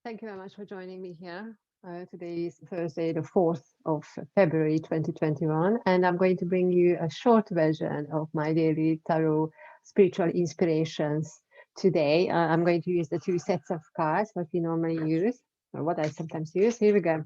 Thank you very much for joining me here. Today is Thursday, the 4th of February 2021, and I'm going to bring you a short version of my daily tarot spiritual inspirations. Today, I'm going to use the two sets of cards what we normally use, or what I sometimes use. Here we go.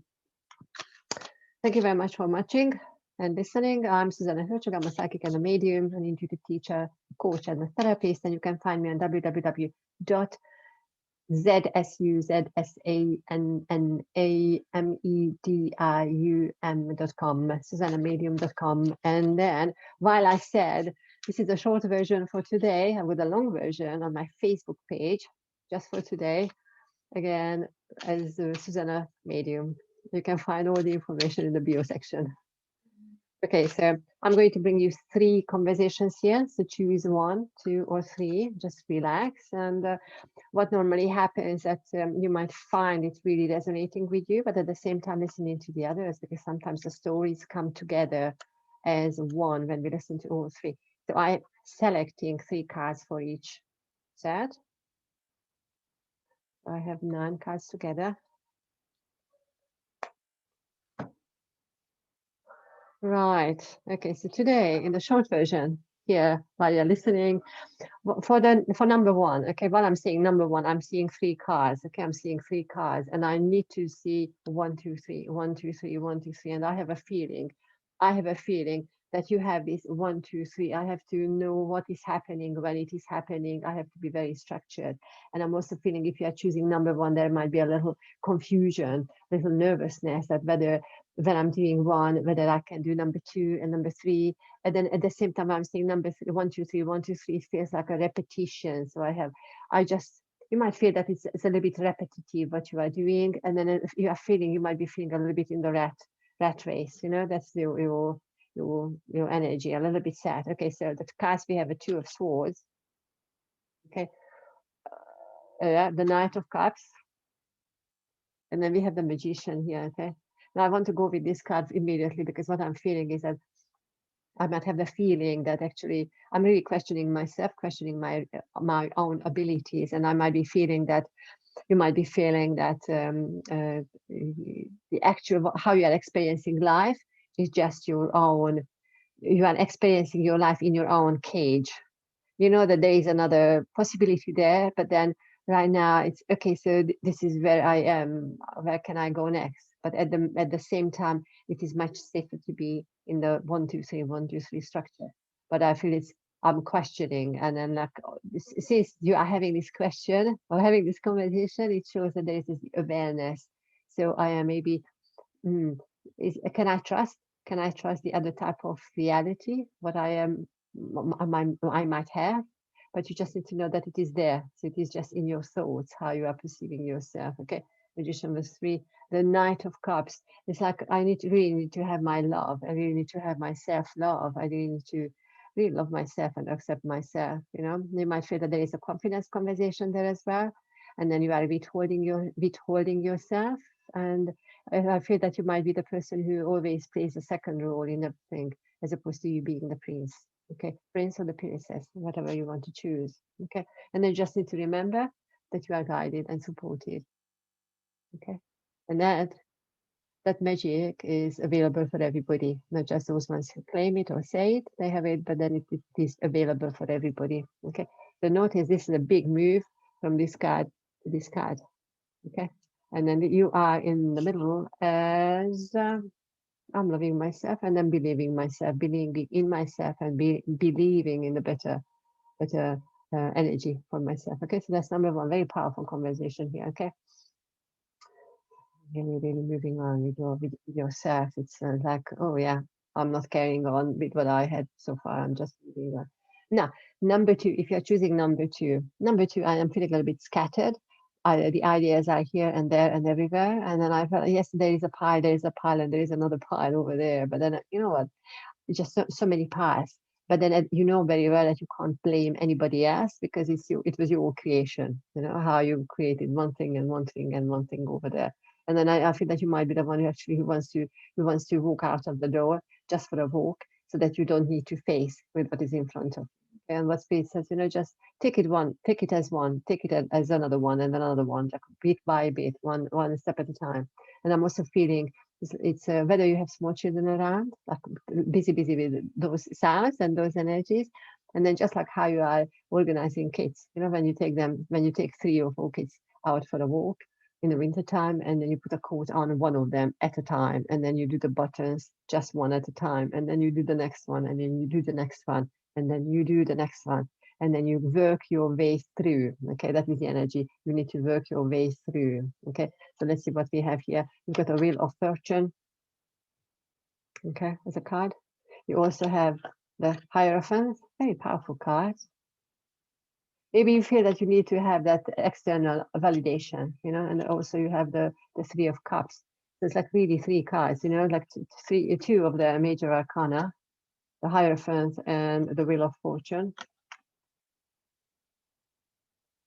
Thank you very much for watching and listening. I'm Zsuzsanna Hörcsög. I'm a psychic and a medium, an intuitive teacher, coach, and a therapist, and you can find me on www.zsuzannamedium.com, SuzannaMedium.com. And then, while I said this is a short version for today, I've got a long version on my Facebook page just for today, again, as Susanna Medium. You can find all the information in the bio section. Okay, so I'm going to bring you three conversations here. So choose one, two, or three. Just relax. And what normally happens that you might find it really resonating with you, but at the same time listening to the others, because sometimes the stories come together as one when we listen to all three. So I'm selecting three cards for each set. I have 9 cards together. Right. Okay. So today, in the short version, here while you're listening, for number one, okay, while I'm saying number one, I'm seeing 3 cards. Okay, I'm seeing 3 cards, and I need to see 1, 2, 3, 1, 2, 3, 1, 2, 3, and I have a feeling that you have this 1, 2, 3. I have to know what is happening when it is happening. I have to be very structured, and I'm also feeling if you are choosing number one, there might be a little confusion, little nervousness that whether when I'm doing one, whether I can do number 2 and number 3. And then at the same time, I'm saying number 3, 1, 2, 3, 1, 2, 3 feels like a repetition. So you might feel that it's a little bit repetitive what you are doing. And then if you might be feeling a little bit in the rat race, that's your energy, a little bit sad. Okay, so the cards, we have a 2 of swords. Okay. The Knight of Cups. And then we have the Magician here, okay? Now I want to go with this card immediately because what I'm feeling is that I might have the feeling that actually I'm really questioning myself, questioning my own abilities, and I might be feeling that you might be feeling that the actual how you are experiencing life is just your own. You are experiencing your life in your own cage. You know that there is another possibility there, but then right now it's okay. So this is where I am. Where can I go next? But at the same time, it is much safer to be in the 1, 2, 3, 1, 2, 3 structure. But I feel I'm questioning, and then like since you are having this question or having this conversation, it shows that there is this awareness. So I am maybe, can I trust? Can I trust the other type of reality? What I might have, but you just need to know that it is there. So it is just in your thoughts how you are perceiving yourself. Okay. Magician number 3, the Knight of Cups. It's like I really need to have my love. I really need to have my self-love. I really need to really love myself and accept myself. You might feel that there is a confidence conversation there as well, and then you are withholding yourself. And I feel that you might be the person who always plays the second role in everything, as opposed to you being the prince. Okay, prince or the princess, whatever you want to choose. Okay, and then you just need to remember that you are guided and supported. Okay, and that magic is available for everybody, not just those ones who claim it or say it, they have it, but then it is available for everybody. Okay, so notice this is a big move from this card to this card. Okay, and then you are in the middle as I'm loving myself, and then believing myself, believing in myself, and believing in the better energy for myself. Okay, so that's number one, very powerful conversation here. Okay, really moving on with yourself. It's like, oh yeah, I'm not carrying on with what I had so far. I'm just doing that. Now, number 2, if you're choosing number 2, I am feeling a little bit scattered. The ideas are here and there and everywhere. And then I felt, yes, there is a pile, and there is another pile over there. But then, you know what? It's just so many piles. But then you know very well that you can't blame anybody else because it was your creation. How you created one thing and one thing and one thing over there. And then I feel that you might be the one who wants to walk out of the door just for a walk, so that you don't need to face with what is in front of you. And what Spirit says, just take it as one, take it as another one and another one, like bit by bit, one step at a time. And I'm also feeling it's whether you have small children around, like busy with those sounds and those energies, and then just like how you are organizing kids, when you take 3 or 4 kids out for a walk in the winter time, and then you put a coat on one of them at a time, and then you do the buttons just one at a time, and then you do the next one, and then you do the next one, and then you do the next one, and then you work your way through. Okay, that is the energy. You need to work your way through. Okay, so let's see what we have here. You've got a Wheel of Fortune. Okay, as a card. You also have the Hierophant, very powerful card. Maybe you feel that you need to have that external validation, and also you have the Three of Cups. So it's like really 3 cards, like 2 of the major arcana, the Hierophant and the Wheel of Fortune.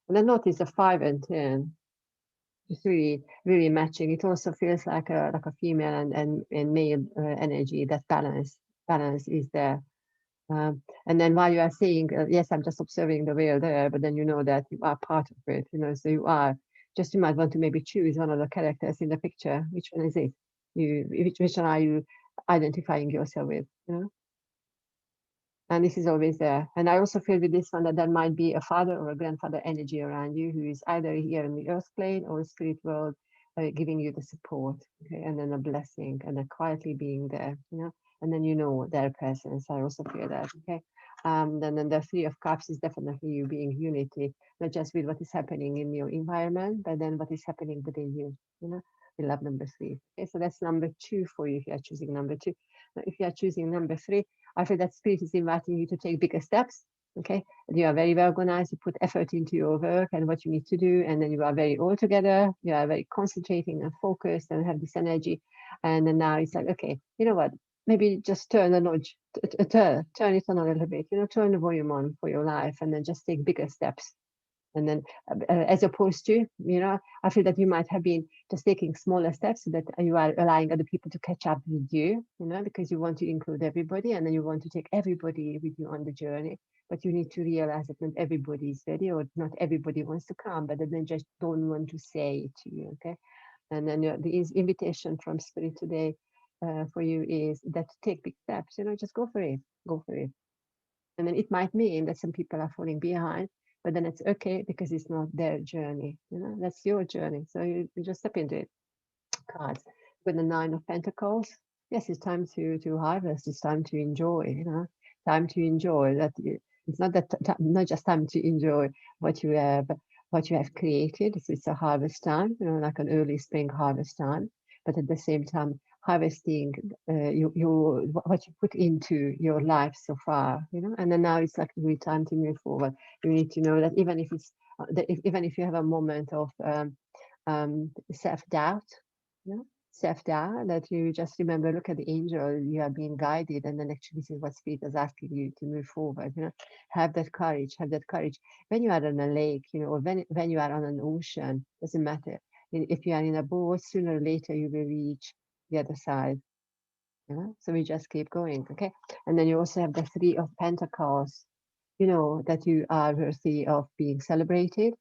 And then notice the 5 and 10. It's really matching. It also feels like a female and male energy. That balance is there. And then while you are saying, yes, I'm just observing the wheel there, but then you know that you are part of it. So you might want to maybe choose one of the characters in the picture. Which one is it? Which one are you identifying yourself with? And this is always there. And I also feel with this one that there might be a father or a grandfather energy around you who is either here in the earth plane or spirit world, giving you the support, okay? And then a blessing, and then quietly being there, and then their presence. I also feel that, okay? Then the 3 of Cups is definitely you being unity, not just with what is happening in your environment, but then what is happening within you, We love number 3. Okay, so that's number 2 for you if you are choosing number 2. Now, if you are choosing number 3, I feel that Spirit is inviting you to take bigger steps. Okay, you are very well organized. You put effort into your work and what you need to do, and then you are very all together. You are very concentrating and focused and have this energy. And then now it's like, okay, you know what? Maybe just turn the nudge, turn it on a little bit. Turn the volume on for your life, and then just take bigger steps. And then as opposed to, I feel that you might have been just taking smaller steps so that you are allowing other people to catch up with you, because you want to include everybody, and then you want to take everybody with you on the journey. But you need to realize that not everybody is ready, or not everybody wants to come, but then just don't want to say it to you, okay? And then the invitation from Spirit today for you is that take big steps, just go for it. And then it might mean that some people are falling behind, but then it's okay because it's not their journey. That's your journey. So you just step into it. Cards with the 9 of Pentacles. Yes, it's time to harvest. It's time to enjoy. Time to enjoy that. It's not not just time to enjoy what you have created. It's a harvest time. Like an early spring harvest time. But at the same time, harvesting what you put into your life so far, and then now it's like really time to move forward. You need to know that even if it's even if you have a moment of self-doubt, self-doubt, that you just remember, look at the angel, you are being guided, and then actually this is what Spirit is asking you to move forward. Have that courage. When you are on a lake, or when you are on an ocean, doesn't matter. If you are in a boat, sooner or later you will reach the other side. So we just keep going, okay? And then you also have the 3 of Pentacles, that you are worthy of being celebrated.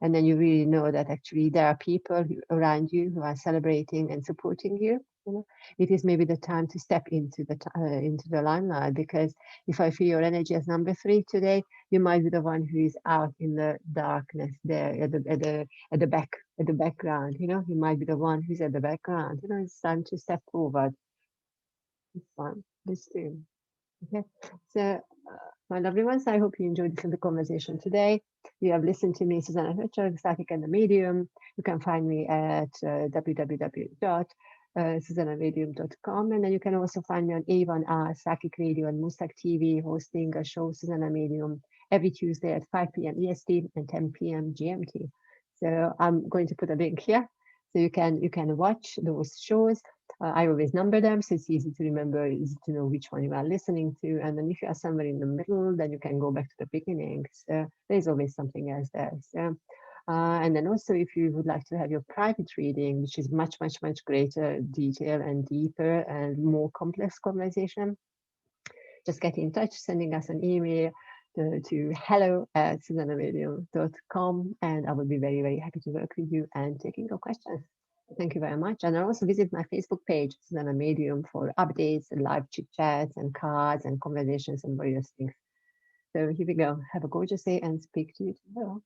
And then you really know that actually there are people around you who are celebrating and supporting you. It is maybe the time to step into the limelight, because if I feel your energy as number 3 today, you might be the one who is out in the darkness there at the background. You might be the one who's at the background. It's time to step forward. It's fun. This too. Okay. So, my lovely ones, I hope you enjoyed the conversation today. You have listened to me, Zsuzsanna Hörcsög, Psychic and the Medium. You can find me at www.zsuzannamedium.com, and then you can also find me on A1R, Psychic Radio, and Moonstruck TV, hosting a show, Zsuzsanna Medium, every Tuesday at 5 p.m. EST and 10 p.m. GMT. So I'm going to put a link here, so you can watch those shows. I always number them, so it's easy to remember, easy to know which one you are listening to. And then if you are somewhere in the middle, then you can go back to the beginning. So there's always something else there. So, and then also, if you would like to have your private reading, which is much, much, much greater detail and deeper and more complex conversation, just get in touch, sending us an email to hello@zsuzannamedium.com, and I will be very, very happy to work with you and taking your questions. Thank you very much. And also visit my Facebook page, Zsuzsanna Medium, for updates and live chit chats and cards and conversations and various things. So here we go. Have a gorgeous day and speak to you tomorrow.